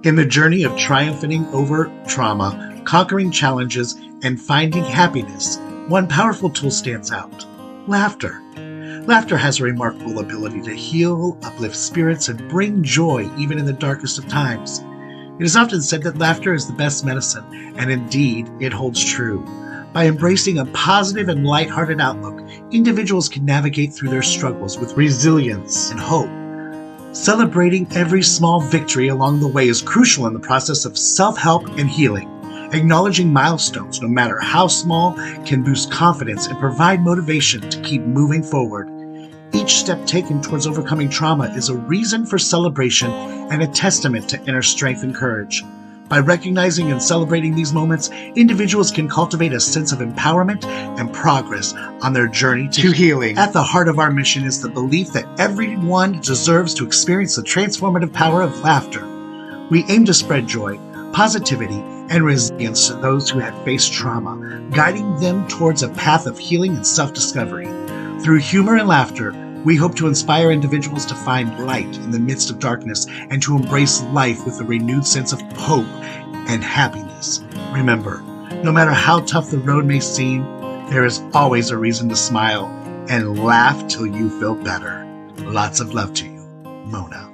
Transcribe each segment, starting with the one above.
In the journey of triumphing over trauma, conquering challenges, and finding happiness, one powerful tool stands out: laughter. Laughter has a remarkable ability to heal, uplift spirits, and bring joy even in the darkest of times. It is often said that laughter is the best medicine, and indeed, it holds true. By embracing a positive and lighthearted outlook, individuals can navigate through their struggles with resilience and hope. Celebrating every small victory along the way is crucial in the process of self-help and healing. Acknowledging milestones, no matter how small, can boost confidence and provide motivation to keep moving forward. Each step taken towards overcoming trauma is a reason for celebration and a testament to inner strength and courage. By recognizing and celebrating these moments, individuals can cultivate a sense of empowerment and progress on their journey to healing. At the heart of our mission is the belief that everyone deserves to experience the transformative power of laughter. We aim to spread joy, positivity, and resilience to those who have faced trauma, guiding them towards a path of healing and self-discovery. Through humor and laughter, we hope to inspire individuals to find light in the midst of darkness and to embrace life with a renewed sense of hope and happiness. Remember, no matter how tough the road may seem, there is always a reason to smile and laugh till you feel better. Lots of love to you, Mona.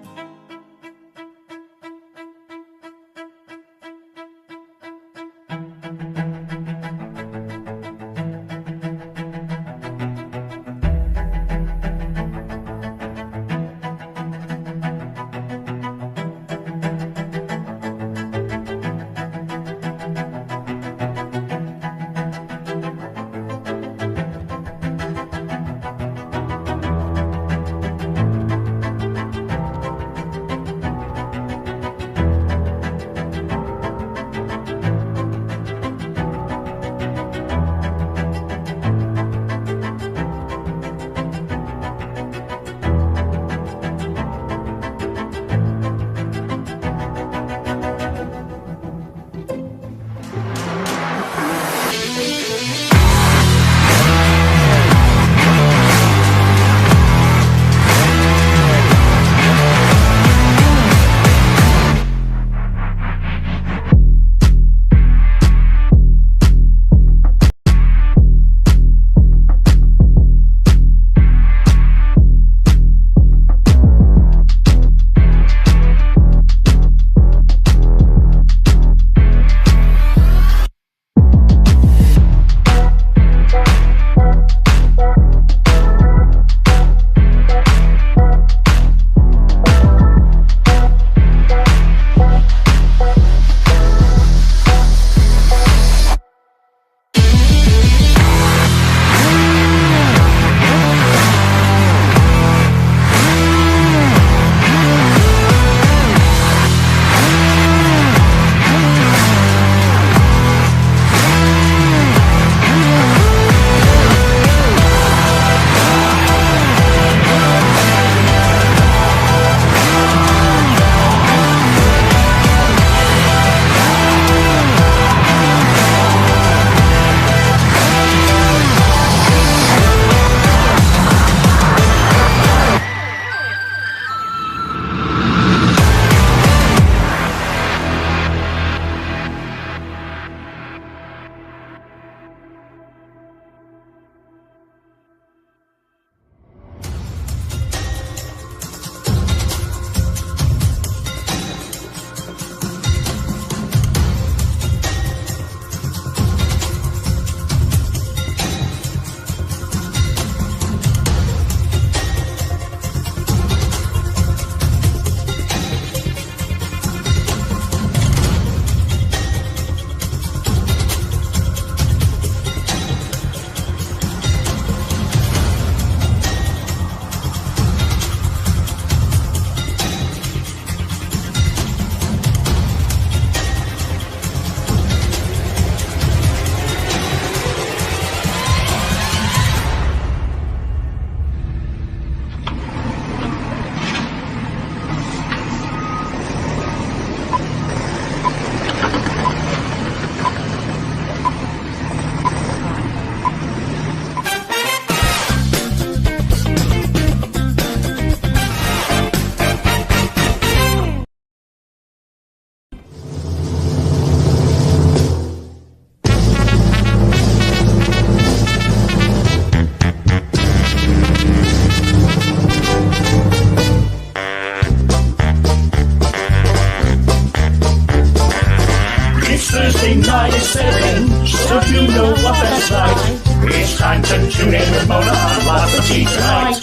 Tune in with Mona on Lots of Tea tonight.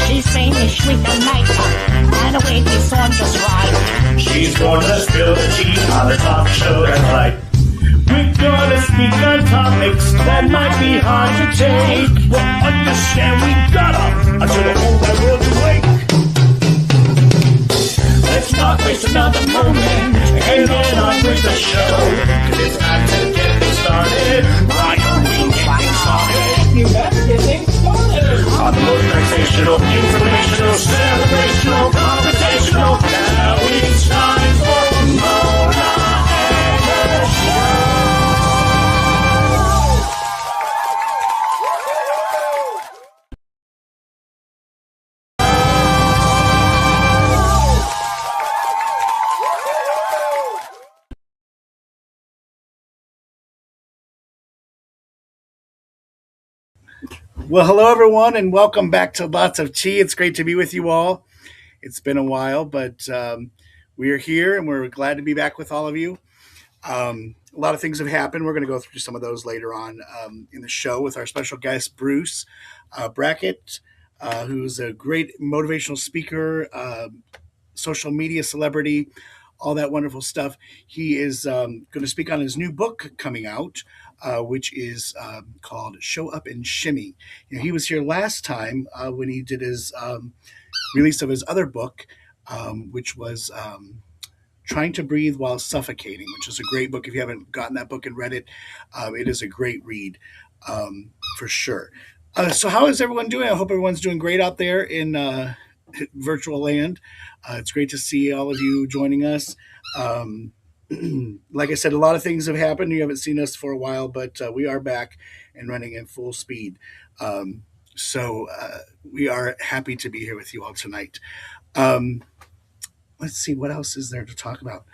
She's famous with the makeup and the way they song just right. She's gonna spill the tea on her talk show tonight. We're gonna speak on topics that might be hard to take. Well, understand we gotta until the whole wide world's awake. Let's not waste another moment and get on with the show. Cause it's time to get things started. Why don't we get things started? You better get things started. On the most sensational, informational, celebrational, conversational. Now it's time for Mona and the show. Well, hello, everyone, and welcome back to Lots of Tea. It's great to be with you all. It's been a while, but we are here, and we're glad to be back with all of you. A lot of things have happened. We're going to go through some of those later on in the show with our special guest, Bruce Brackett, who's a great motivational speaker, social media celebrity, all that wonderful stuff. He is going to speak on his new book coming out, which is called Show Up and Shimmy. You know, he was here last time when he did his release of his other book, which was Trying to Breathe While Suffocating, which is a great book. If you haven't gotten that book and read it, it is a great read for sure. So how is everyone doing? I hope everyone's doing great out there in virtual land. It's great to see all of you joining us. Like I said, a lot of things have happened. You haven't seen us for a while, but we are back and running at full speed. So we are happy to be here with you all tonight. Let's see, what else is there to talk about?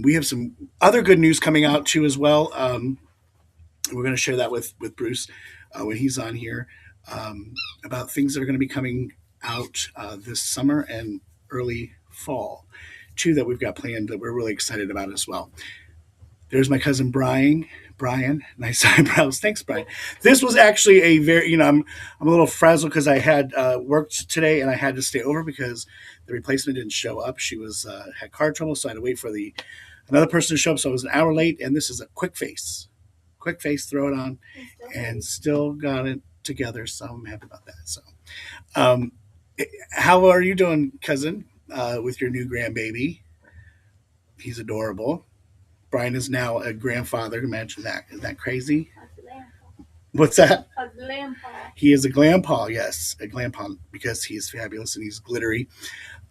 We have some other good news coming out too as well. We're going to share that with Bruce when he's on here about things that are going to be coming out this summer and early fall too, that we've got planned that we're really excited about as well. There's my cousin Brian, nice eyebrows. Thanks, Brian. This was actually a very, I'm a little frazzled because I had worked today and I had to stay over because the replacement didn't show up. She was had car trouble, so I had to wait for another person to show up. So I was an hour late, and this is a quick face, throw it on, and still got it together. So I'm happy about that. So, how are you doing, cousin, with your new grandbaby? He's adorable. Brian is now a grandfather. Imagine that. Isn't that crazy? What's that? A grandpa. He is a glampaw, yes. A glampaw because he is fabulous and he's glittery.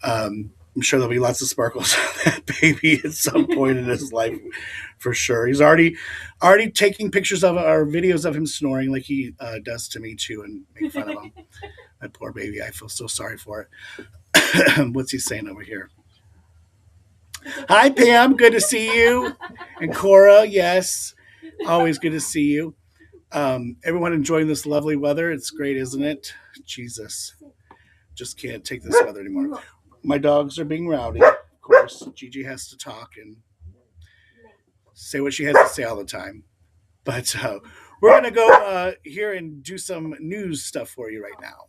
I'm sure there'll be lots of sparkles on that baby at some point in his life for sure. He's already taking pictures of or videos of him snoring like he does to me too and make fun of him. That poor baby. I feel so sorry for it. What's he saying over here? Hi, Pam. Good to see you. And Cora, yes. Always good to see you. Everyone enjoying this lovely weather. It's great, isn't it? Jesus. Just can't take this weather anymore. My dogs are being rowdy. Of course, Gigi has to talk and say what she has to say all the time. But we're going to go here and do some news stuff for you right now.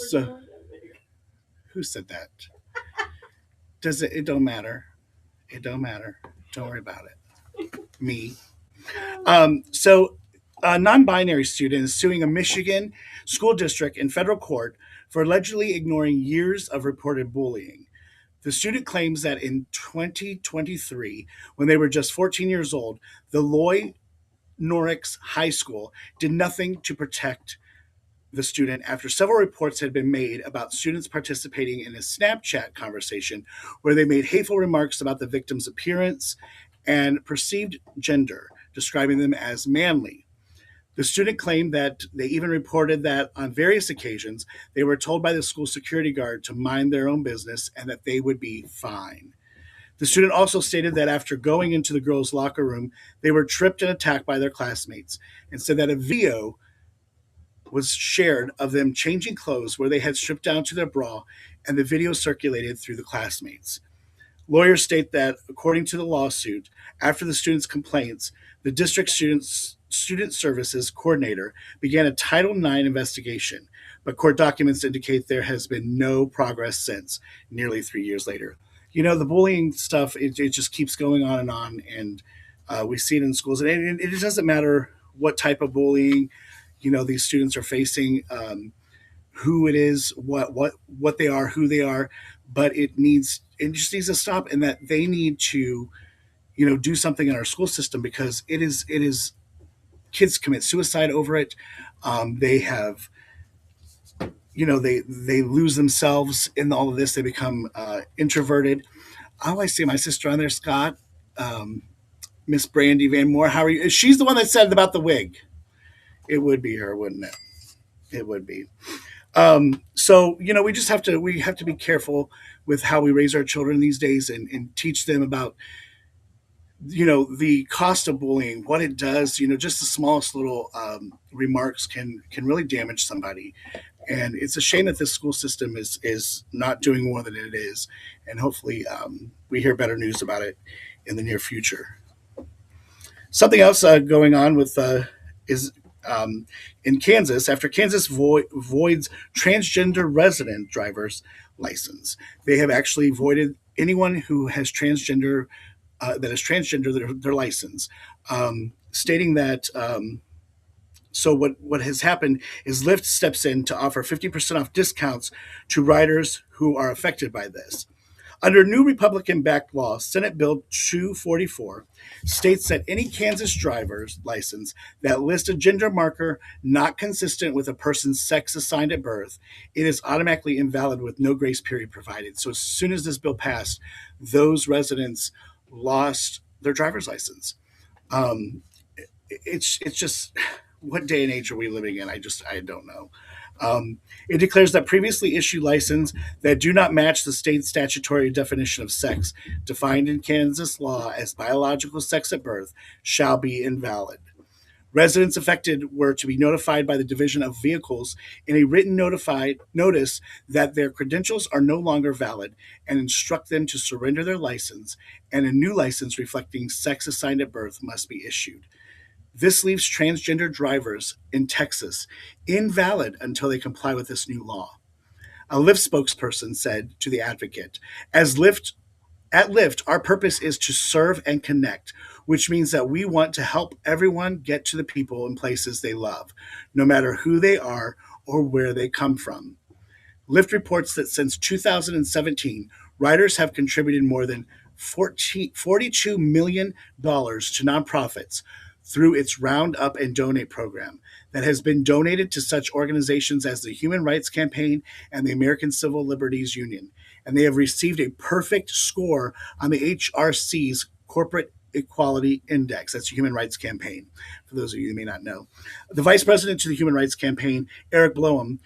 So, who said that? Does it? It don't matter. It don't matter. Don't worry about it. Me. So, a non-binary student is suing a Michigan school district in federal court for allegedly ignoring years of reported bullying. The student claims that in 2023, when they were just 14 years old, the Loy Norix High School did nothing to protect the student after several reports had been made about students participating in a Snapchat conversation where they made hateful remarks about the victim's appearance and perceived gender, describing them as manly. The student claimed that they even reported that on various occasions they were told by the school security guard to mind their own business and that they would be fine. The student also stated that after going into the girls' locker room, they were tripped and attacked by their classmates and said that a video was shared of them changing clothes where they had stripped down to their bra, and the video circulated through the classmates. Lawyers state that, according to the lawsuit, after the students' complaints, the district student services coordinator began a Title IX investigation, but court documents indicate there has been no progress since, nearly 3 years later. The bullying stuff, it just keeps going on, and we see it in schools. And it doesn't matter what type of bullying, these students are facing, who it is, what they are, who they are, but it just needs to stop, and that they need to, do something in our school system, because it is kids commit suicide over it. They have, they lose themselves in all of this. They become introverted. Oh, I see my sister on there, Scott. Miss Brandy Van Moore. How are you? She's the one that said about the wig. It would be her, wouldn't it? It would be. So we have to be careful with how we raise our children these days, and teach them about the cost of bullying, what it does. Just the smallest little remarks can really damage somebody, and it's a shame that this school system is not doing more than it is, and hopefully we hear better news about it in the near future. Something else going on with is in Kansas, after Kansas voids transgender resident driver's license. They have actually voided anyone who has transgender that is transgender their license, stating that. So what has happened is Lyft steps in to offer 50% off discounts to riders who are affected by this. Under new Republican-backed law, Senate Bill 244 states that any Kansas driver's license that lists a gender marker not consistent with a person's sex assigned at birth, it is automatically invalid with no grace period provided. So as soon as this bill passed, those residents lost their driver's license. Um, it's just, what day and age are we living in? I don't know. It declares that previously issued licenses that do not match the state statutory definition of sex, defined in Kansas law as biological sex at birth, shall be invalid. Residents affected were to be notified by the Division of Vehicles in a written notified notice that their credentials are no longer valid, and instruct them to surrender their license, and a new license reflecting sex assigned at birth must be issued. This leaves transgender drivers in Texas invalid until they comply with this new law. A Lyft spokesperson said to the Advocate, at Lyft, our purpose is to serve and connect, which means that we want to help everyone get to the people and places they love, no matter who they are or where they come from. Lyft reports that since 2017, riders have contributed more than $42 million to nonprofits through its Round Up and Donate program that has been donated to such organizations as the Human Rights Campaign and the American Civil Liberties Union. And they have received a perfect score on the HRC's Corporate Equality Index. That's the Human Rights Campaign, for those of you who may not know. The vice president to the Human Rights Campaign, Eric Bloem,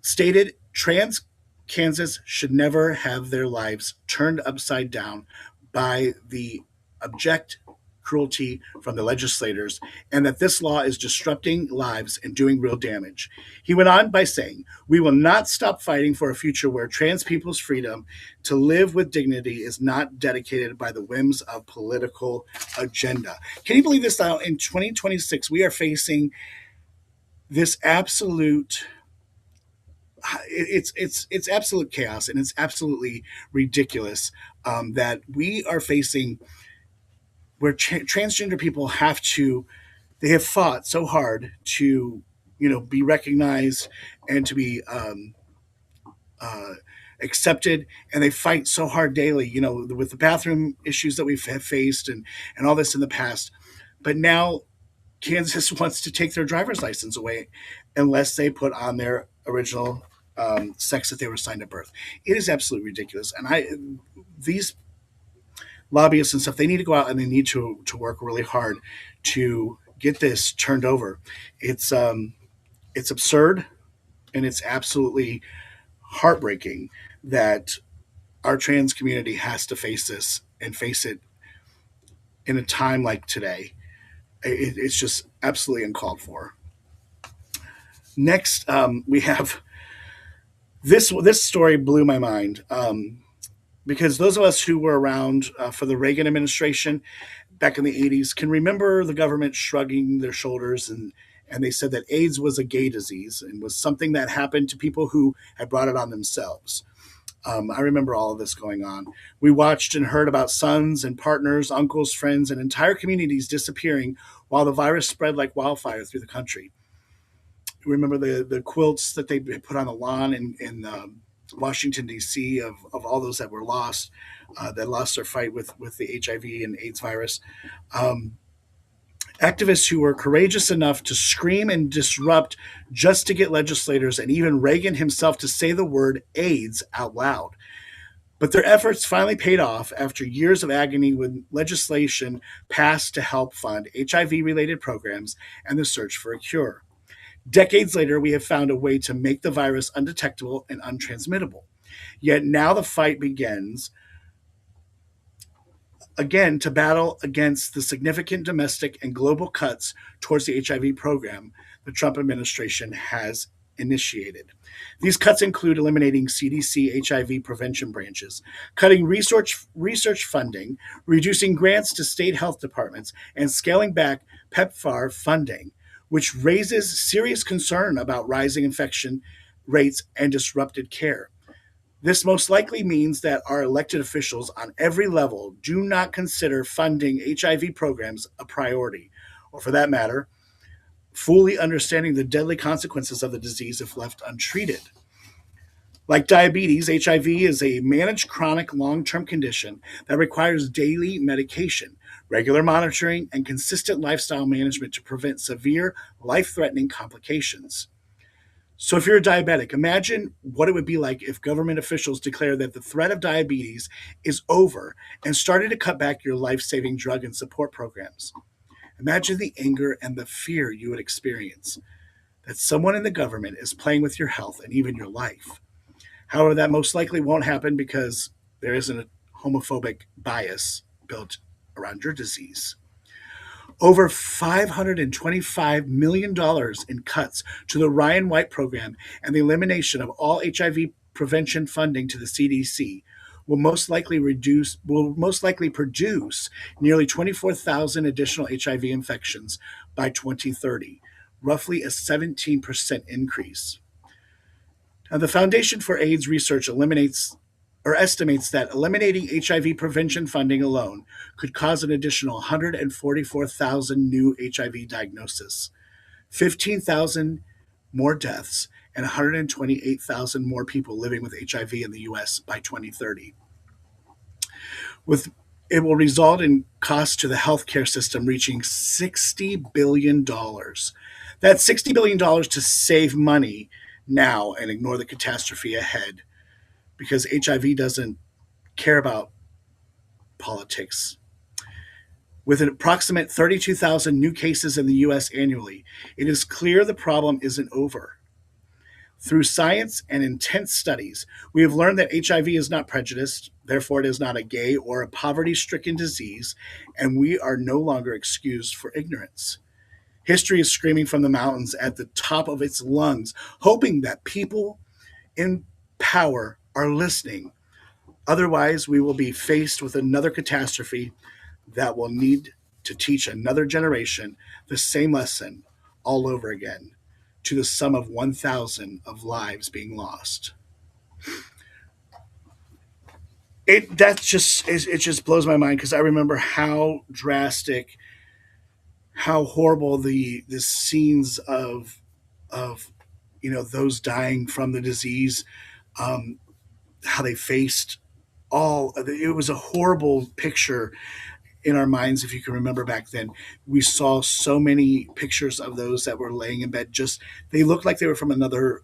stated trans Kansas should never have their lives turned upside down by the abject cruelty from the legislators, and that this law is disrupting lives and doing real damage. He went on by saying, we will not stop fighting for a future where trans people's freedom to live with dignity is not dedicated by the whims of political agenda. Can you believe this now? In 2026, we are facing this absolute it's absolute chaos, and it's absolutely ridiculous that we are facing, where transgender people they have fought so hard to be recognized and to be accepted, and they fight so hard daily, with the bathroom issues that we've faced, and all this in the past. But now Kansas wants to take their driver's license away unless they put on their original sex that they were assigned at birth. It is absolutely ridiculous. And these lobbyists and stuff, they need to go out and they need to work really hard to get this turned over. It's absurd, and it's absolutely heartbreaking that our trans community has to face this, and face it in a time like today. It's just absolutely uncalled for. Next, we have this. This story blew my mind because those of us who were around for the Reagan administration back in the 80s can remember the government shrugging their shoulders and they said that AIDS was a gay disease and was something that happened to people who had brought it on themselves. I remember all of this going on. We watched and heard about sons and partners, uncles, friends, and entire communities disappearing while the virus spread like wildfire through the country. Remember the quilts that they put on the lawn in Washington, D.C., of all those that were lost, that lost their fight with the HIV and AIDS virus. Um, Activists who were courageous enough to scream and disrupt just to get legislators and even Reagan himself to say the word AIDS out loud. But their efforts finally paid off after years of agony when legislation passed to help fund HIV related programs and the search for a cure. Decades later, we have found a way to make the virus undetectable and untransmittable. Yet now the fight begins again to battle against the significant domestic and global cuts towards the HIV program the Trump administration has initiated. These cuts include eliminating CDC HIV prevention branches, cutting research funding, reducing grants to state health departments, and scaling back PEPFAR funding, which raises serious concern about rising infection rates and disrupted care. This most likely means that our elected officials on every level do not consider funding HIV programs a priority, or for that matter, fully understanding the deadly consequences of the disease if left untreated. Like diabetes, HIV is a managed chronic long term condition that requires daily medication, regular monitoring, and consistent lifestyle management to prevent severe, life threatening complications. So, if you're a diabetic, imagine what it would be like if government officials declared that the threat of diabetes is over and started to cut back your life saving drug and support programs. Imagine the anger and the fear you would experience that someone in the government is playing with your health and even your life. However, that most likely won't happen because there isn't a homophobic bias built around your disease. Over $525 million in cuts to the Ryan White program and the elimination of all HIV prevention funding to the CDC will most likely produce nearly 24,000 additional HIV infections by 2030, roughly a 17% increase. Now, the Foundation for AIDS Research estimates that eliminating HIV prevention funding alone could cause an additional 144,000 new HIV diagnoses, 15,000 more deaths, and 128,000 more people living with HIV in the US by 2030. With It will result in costs to the healthcare system reaching $60 billion. That's $60 billion to save money now and ignore the catastrophe ahead because HIV doesn't care about politics. With an approximate 32,000 new cases in the US annually, it is clear the problem isn't over. Through science and intense studies, we have learned that HIV is not prejudiced, therefore, it is not a gay or a poverty stricken disease, and we are no longer excused for ignorance. History is screaming from the mountains at the top of its lungs, hoping that people in power are listening. Otherwise, we will be faced with another catastrophe that will need to teach another generation the same lesson all over again, to the sum of 1,000 of lives being lost. It just blows my mind because I remember how drastic, how horrible the scenes of those dying from the disease, um, how they faced all. It was a horrible picture in our minds. If you can remember back then, we saw so many pictures of those that were laying in bed. Just they looked like they were from another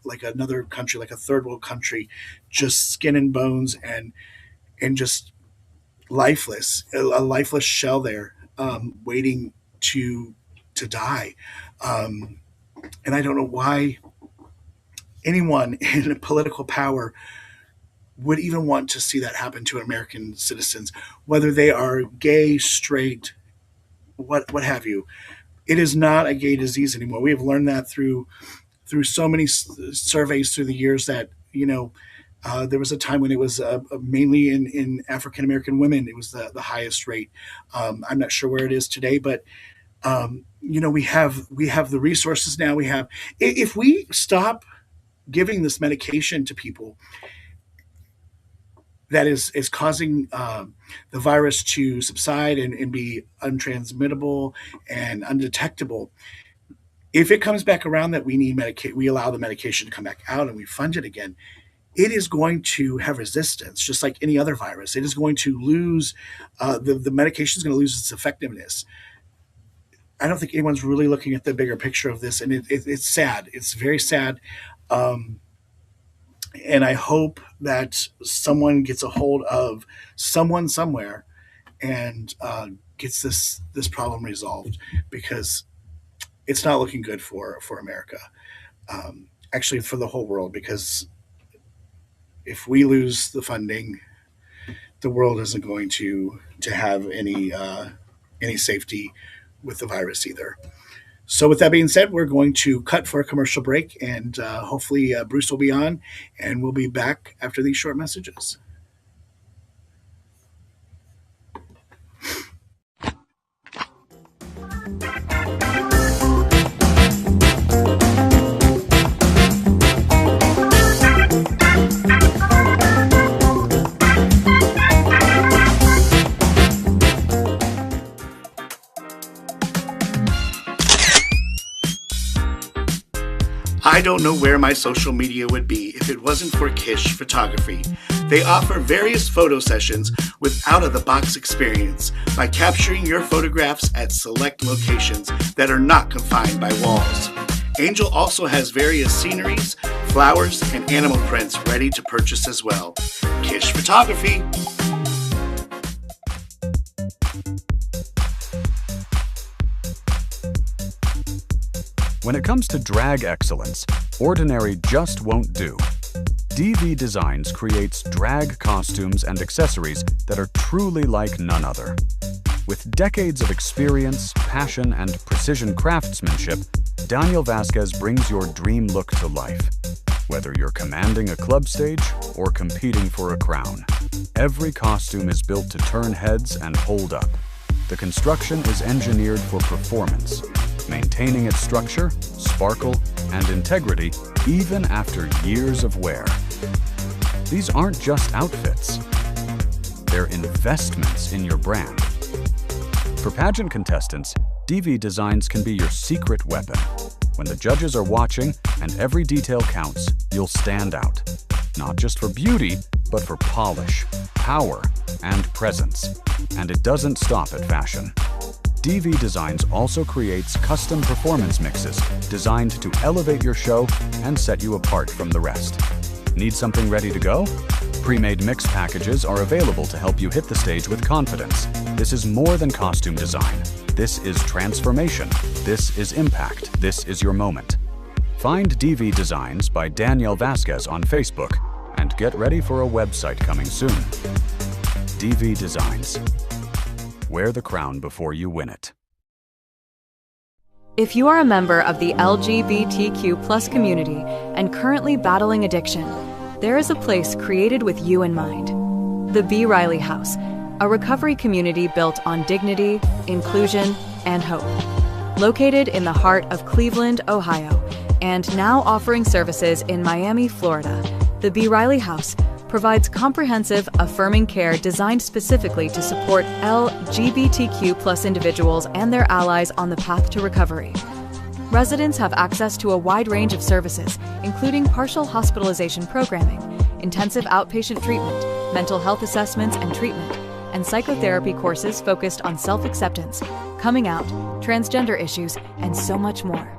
country, like a third world country, just skin and bones and just lifeless, a lifeless shell there, waiting to die. Um, and I don't know why anyone in political power would even want to see that happen to American citizens, whether they are gay, straight, what have you. It is not a gay disease anymore. We have learned that through through so many surveys through the years that, there was a time when it was mainly in African American women. It was the highest rate. I'm not sure where it is today, but we have the resources now. If we stop giving this medication to people that is causing the virus to subside and be untransmittable and undetectable. If it comes back around that we allow the medication to come back out and we fund it again, it is going to have resistance, just like any other virus. It is going to lose, the medication is going to lose its effectiveness. I don't think anyone's really looking at the bigger picture of this, and it's sad. It's very sad. And I hope that someone gets a hold of someone somewhere and gets this problem resolved, because it's not looking good for America. Actually, for the whole world, because if we lose the funding, the world isn't going to have any safety with the virus either. So with that being said, we're going to cut for a commercial break, and hopefully Bruce will be on, and we'll be back after these short messages. I don't know where my social media would be if it wasn't for Kish Photography. They offer various photo sessions with out-of-the-box experience by capturing your photographs at select locations that are not confined by walls. Angel also has various sceneries, flowers, and animal prints ready to purchase as well. Kish Photography. When it comes to drag excellence, ordinary just won't do. DV Designs creates drag costumes and accessories that are truly like none other. With decades of experience, passion, and precision craftsmanship, Daniel Vasquez brings your dream look to life. Whether you're commanding a club stage or competing for a crown, every costume is built to turn heads and hold up. The construction is engineered for performance, maintaining its structure, sparkle, and integrity even after years of wear. These aren't just outfits. They're investments in your brand. For pageant contestants, DV Designs can be your secret weapon. When the judges are watching and every detail counts, you'll stand out. Not just for beauty, but for polish, power, and presence. And it doesn't stop at fashion. DV Designs also creates custom performance mixes designed to elevate your show and set you apart from the rest. Need something ready to go? Pre-made mix packages are available to help you hit the stage with confidence. This is more than costume design. This is transformation. This is impact. This is your moment. Find DV Designs by Daniel Vasquez on Facebook and get ready for a website coming soon. DV Designs. Wear the crown before you win it. If you are a member of the LGBTQ+ community and currently battling addiction, there is a place created with you in mind. The B. Riley House, a recovery community built on dignity, inclusion, and hope. Located in the heart of Cleveland, Ohio, and now offering services in Miami, Florida, the B. Riley House provides comprehensive, affirming care designed specifically to support LGBTQ+ individuals and their allies on the path to recovery. Residents have access to a wide range of services, including partial hospitalization programming, intensive outpatient treatment, mental health assessments and treatment, and psychotherapy courses focused on self-acceptance, coming out, transgender issues, and so much more.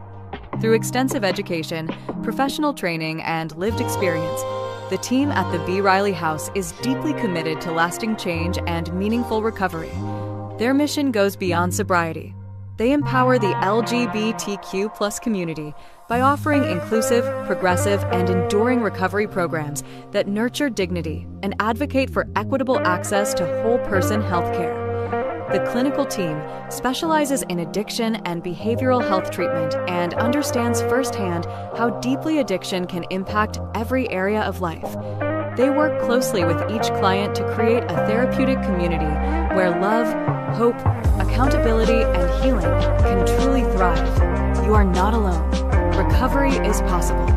Through extensive education, professional training, and lived experience, the team at the B. Riley House is deeply committed to lasting change and meaningful recovery. Their mission goes beyond sobriety. They empower the LGBTQ+ community by offering inclusive, progressive, and enduring recovery programs that nurture dignity and advocate for equitable access to whole-person healthcare. The clinical team specializes in addiction and behavioral health treatment and understands firsthand how deeply addiction can impact every area of life. They work closely with each client to create a therapeutic community where love, hope, accountability, and healing can truly thrive. You are not alone. Recovery is possible.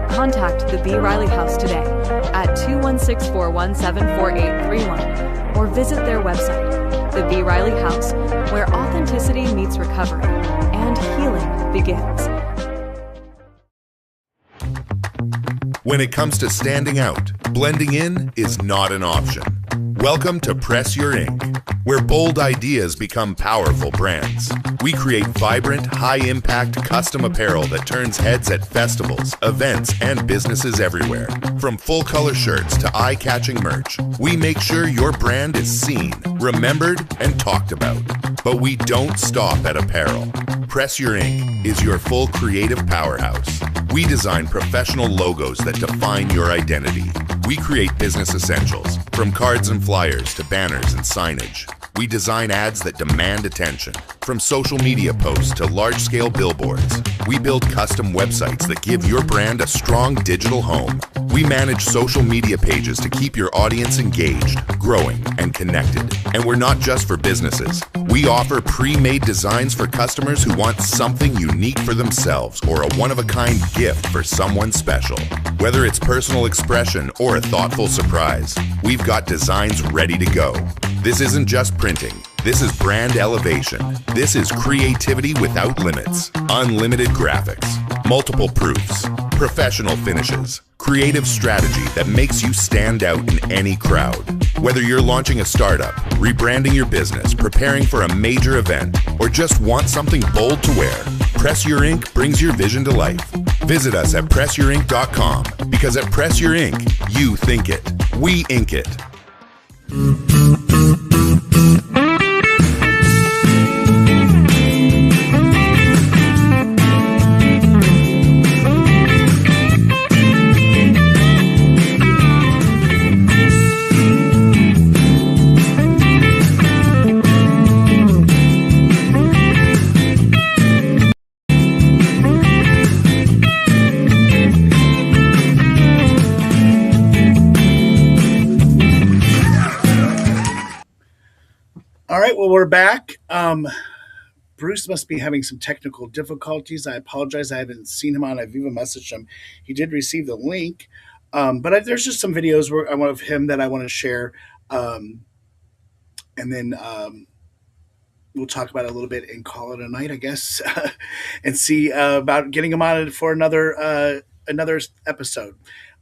Contact the B. Riley House today at 216-417-4831 or visit their website, The B. Riley House, where authenticity meets recovery and healing begins. When it comes to standing out, blending in is not an option. Welcome to Press Your Ink, where bold ideas become powerful brands. We create vibrant, high-impact custom apparel that turns heads at festivals, events, and businesses everywhere. From full-color shirts to eye-catching merch, we make sure your brand is seen, remembered, and talked about. But we don't stop at apparel. Press Your Ink is your full creative powerhouse. We design professional logos that define your identity. We create business essentials, from cards and flyers to banners and signage. We design ads that demand attention, from social media posts to large-scale billboards. We build custom websites that give your brand a strong digital home. We manage social media pages to keep your audience engaged, growing, and connected. And we're not just for businesses. We offer pre-made designs for customers who want something unique for themselves or a one-of-a-kind gift for someone special. Whether it's personal expression or a thoughtful surprise, we've got designs ready to go. This isn't just printing. This is brand elevation. This is creativity without limits. Unlimited graphics, multiple proofs, professional finishes, creative strategy that makes you stand out in any crowd. Whether you're launching a startup, rebranding your business, preparing for a major event, or just want something bold to wear, Press Your Ink brings your vision to life. Visit us at PressYourInk.com, because at Press Your Ink, you think it. We ink it. All right, well, we're back. Bruce must be having some technical difficulties. I apologize. I haven't seen him on. I've even messaged him. He did receive the link. There's just some videos where I want of him that I want to share. And then we'll talk about it a little bit and call it a night, I guess, and see about getting him on for another episode.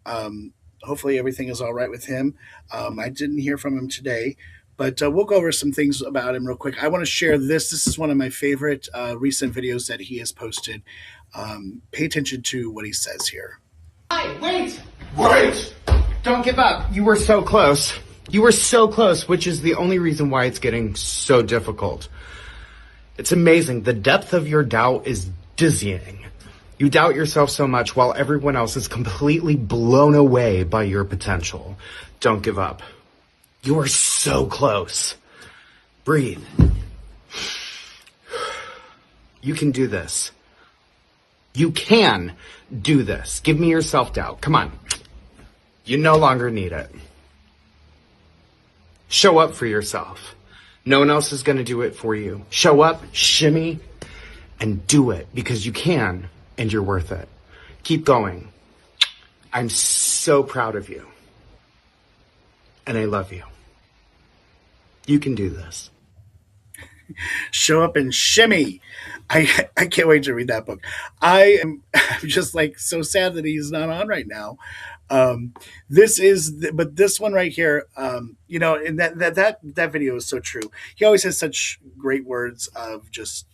Hopefully everything is all right with him. I didn't hear from him today. But we'll go over some things about him real quick. I want to share this. This is one of my favorite recent videos that he has posted. Pay attention to what he says here. Hi, wait! Wait! Don't give up. You were so close. You were so close, which is the only reason why it's getting so difficult. It's amazing. The depth of your doubt is dizzying. You doubt yourself so much while everyone else is completely blown away by your potential. Don't give up. You are so close. Breathe. You can do this. You can do this. Give me your self-doubt. Come on. You no longer need it. Show up for yourself. No one else is going to do it for you. Show up, shimmy, and do it because you can and you're worth it. Keep going. I'm so proud of you. And I love you. You can do this. Show up and shimmy. I can't wait to read that book. I'm just like so sad that he's not on right now. But this one right here, and that video is so true. He always has such great words of just,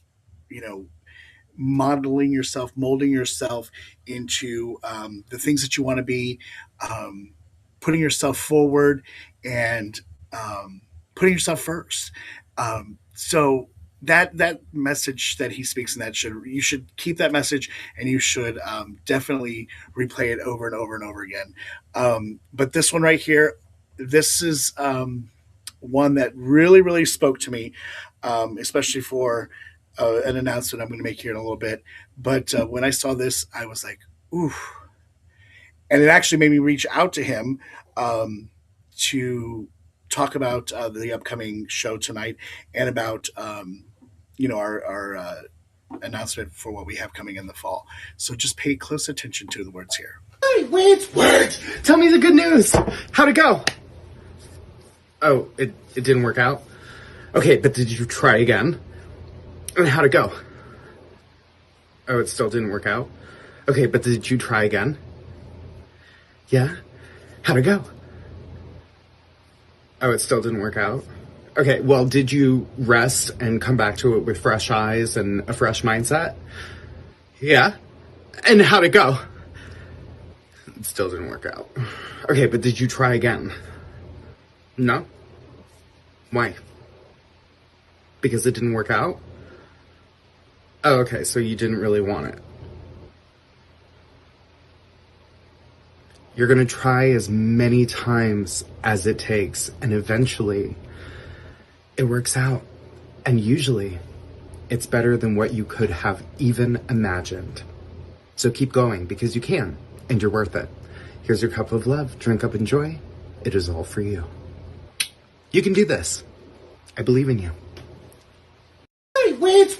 modeling yourself, molding yourself into the things that you want to be, putting yourself forward and putting yourself first. So that message that he speaks in that you should keep that message, and you should definitely replay it over and over and over again. But this one right here, this is one that really, really spoke to me, especially for an announcement I'm going to make here in a little bit. But when I saw this, I was like, ooh. And it actually made me reach out to him to talk about the upcoming show tonight and about, our announcement for what we have coming in the fall. So just pay close attention to the words here. Hey, wait! Tell me the good news. How'd it go? Oh, it didn't work out? Okay, but did you try again? And how'd it go? Oh, it still didn't work out? Okay, but did you try again? Yeah? How'd it go? Oh, it still didn't work out? Okay, well, did you rest and come back to it with fresh eyes and a fresh mindset? Yeah? And how'd it go? It still didn't work out. Okay, but did you try again? No? Why? Because it didn't work out? Oh, okay, so you didn't really want it. You're gonna try as many times as it takes, and eventually it works out. And usually it's better than what you could have even imagined. So keep going, because you can, and you're worth it. Here's your cup of love. Drink up, enjoy. It is all for you. You can do this. I believe in you. Hey, wait!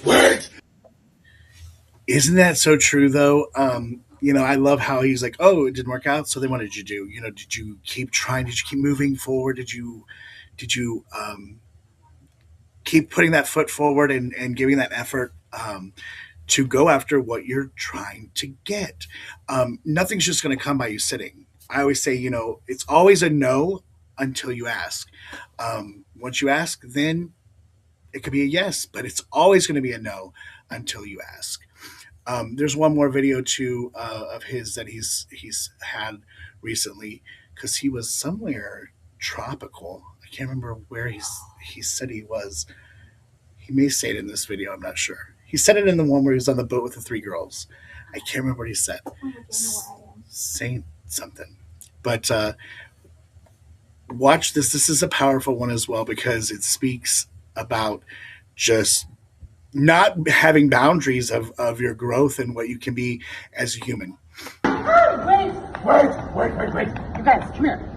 Isn't that so true, though? I love how he's like, oh, it didn't work out, so then what did you do? Did you keep trying? Did you keep moving forward? Did you keep putting that foot forward and giving that effort to go after what you're trying to get? Nothing's just going to come by you sitting. I always say, it's always a no until you ask. Once you ask, then it could be a yes, but it's always going to be a no until you ask. There's one more video too of his that he's had recently, because he was somewhere tropical. I can't remember where he said he was. He may say it in this video. I'm not sure. He said it in the one where he was on the boat with the 3 girls. I can't remember what he said. Saying something, but watch this. This is a powerful one as well, because it speaks about just not having boundaries of your growth and what you can be as a human. Wait! You guys, come here.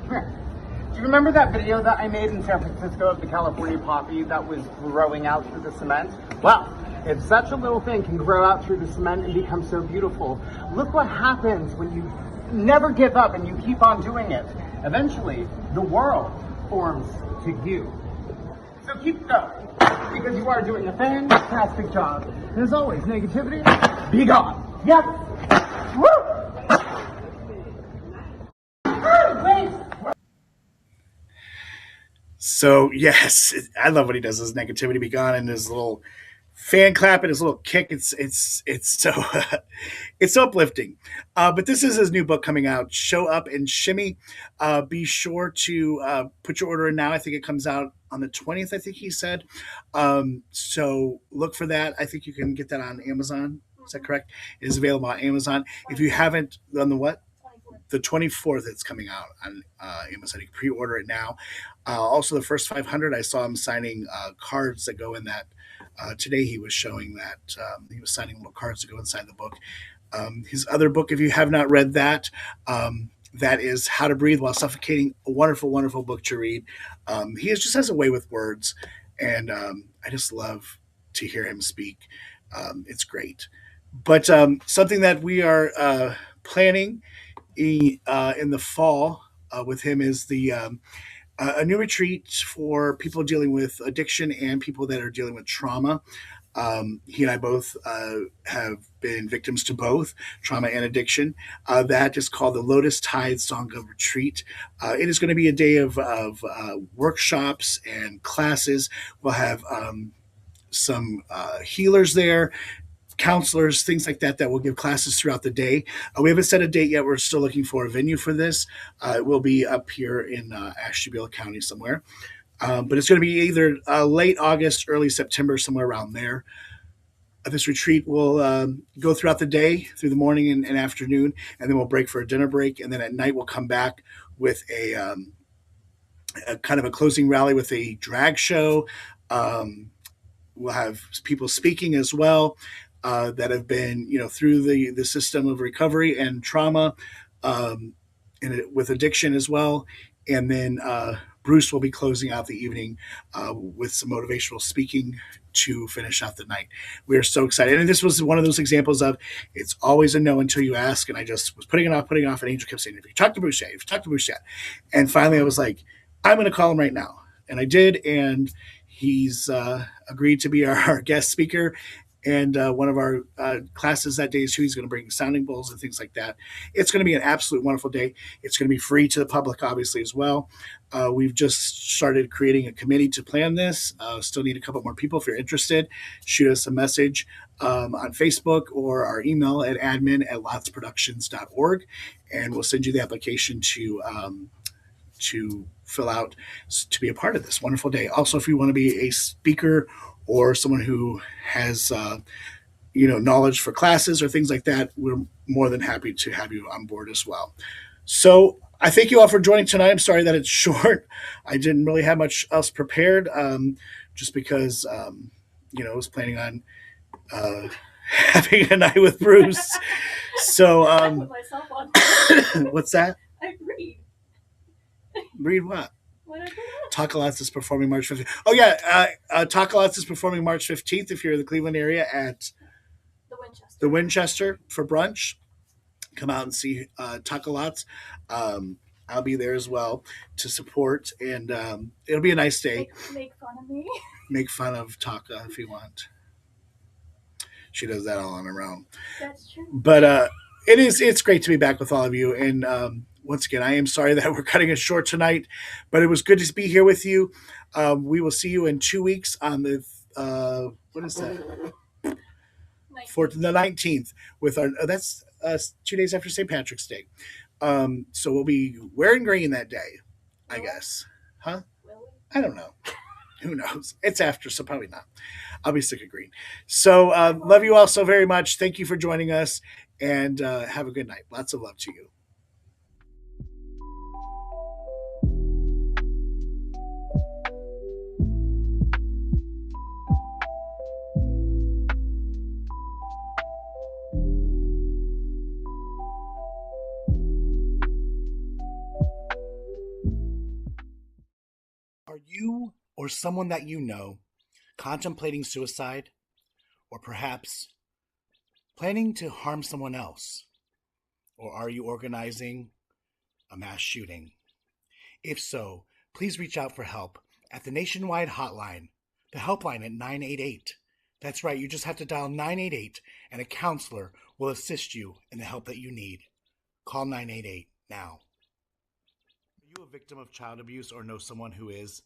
Do you remember that video that I made in San Francisco of the California poppy that was growing out through the cement? Well, if such a little thing can grow out through the cement and become so beautiful, look what happens when you never give up and you keep on doing it. Eventually, the world forms to you. So keep going, because you are doing a fantastic job. And as always, negativity, be gone. Yep. Woo! So yes, I love what he does. His negativity be gone, and his little fan clap and his little kick. It's so it's so uplifting. But this is his new book coming out, Show Up and Shimmy. Be sure to put your order in now. I think it comes out on the 20th. I think he said. So look for that. I think you can get that on Amazon. Is that correct? It is available on Amazon. If you haven't done the what? The 24th, it's coming out on Amazon. You can pre-order it now. Also, the first 500, I saw him signing cards that go in that. Today, he was showing that he was signing little cards to go inside the book. His other book, if you have not read that, that is How to Breathe While Suffocating. A wonderful, wonderful book to read. He just has a way with words, and I just love to hear him speak. It's great. But something that we are planning in the fall with him is a new retreat for people dealing with addiction and people that are dealing with trauma. He and I both have been victims to both trauma and addiction. That is called the Lotus Tide Song of Retreat. It is going to be a day of workshops and classes. We'll have some healers there, counselors, things like that will give classes throughout the day. We haven't set a date yet. We're still looking for a venue for this. It will be up here in Ashtabula County somewhere. But it's going to be either late August, early September, somewhere around there. This retreat will go throughout the day, through the morning and afternoon, and then we'll break for a dinner break. And then at night, we'll come back with a kind of a closing rally with a drag show. We'll have people speaking as well that have been, through the system of recovery and trauma, and with addiction as well. And then Bruce will be closing out the evening with some motivational speaking to finish out the night. We are so excited. And this was one of those examples of it's always a no until you ask. And I just was putting it off. And Angel kept saying, "If you talk to Bruce yet, if you talk to Bruce yet." And finally I was like, I'm going to call him right now. And I did. And he's agreed to be our guest speaker. And one of our classes that day is who he's going to bring sounding bowls and things like that. It's going to be an absolute wonderful day. It's going to be free to the public, obviously, as well. We've just started creating a committee to plan this. Still need a couple more people. If you're interested, shoot us a message on Facebook or our email at admin@lotzproductions.org, and we'll send you the application to fill out to be a part of this wonderful day. Also, if you want to be a speaker or someone who has knowledge for classes or things like that, we're more than happy to have you on board as well. So I thank you all for joining tonight. I'm sorry that it's short. I didn't really have much else prepared, just because I was planning on having a night with Bruce. So I put myself on. what's that? I read. Read what? What I put on. Talk-A-Lots is performing March 15th. Oh, yeah. Talk-A-Lots is performing March 15th if you're in the Cleveland area at the Winchester for brunch. Come out and see Talk-A-Lots. I'll be there as well to support, and it'll be a nice day. Make fun of me. Make fun of Taka if you want. She does that all on her own. That's true. But it's great to be back with all of you. And once again, I am sorry that we're cutting it short tonight, but it was good to be here with you. We will see you in 2 weeks on the what is that? For the 19th with our that's 2 days after St. Patrick's Day. So we'll be wearing green that day, I guess. Huh? I don't know. Who knows? It's after, so probably not. I'll be sick of green. So love you all so very much. Thank you for joining us, and have a good night. Lots of love to you. Are you or someone that you know contemplating suicide, or perhaps planning to harm someone else? Or are you organizing a mass shooting? If so, please reach out for help at the nationwide hotline, the helpline at 988. That's right, you just have to dial 988 and a counselor will assist you in the help that you need. Call 988 now. Are you a victim of child abuse or know someone who is?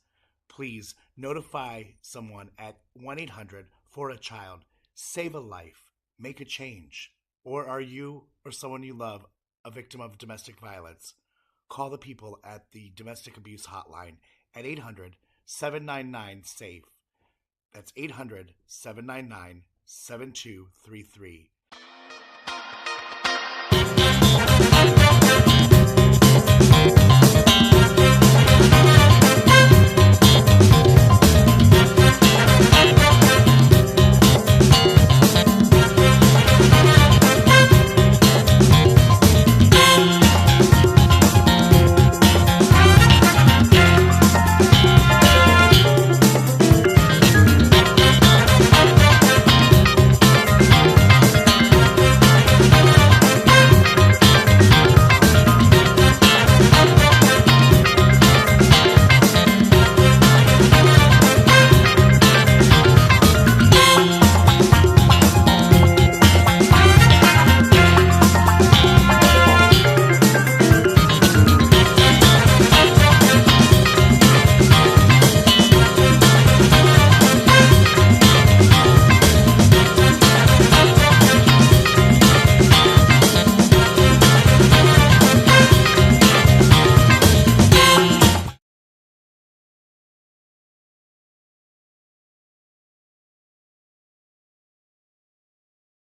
Please notify someone at 1-800-for-a-child. Save a life. Make a change. Or are you or someone you love a victim of domestic violence? Call the people at the domestic abuse hotline at 800-799-SAFE. That's 800-799-7233.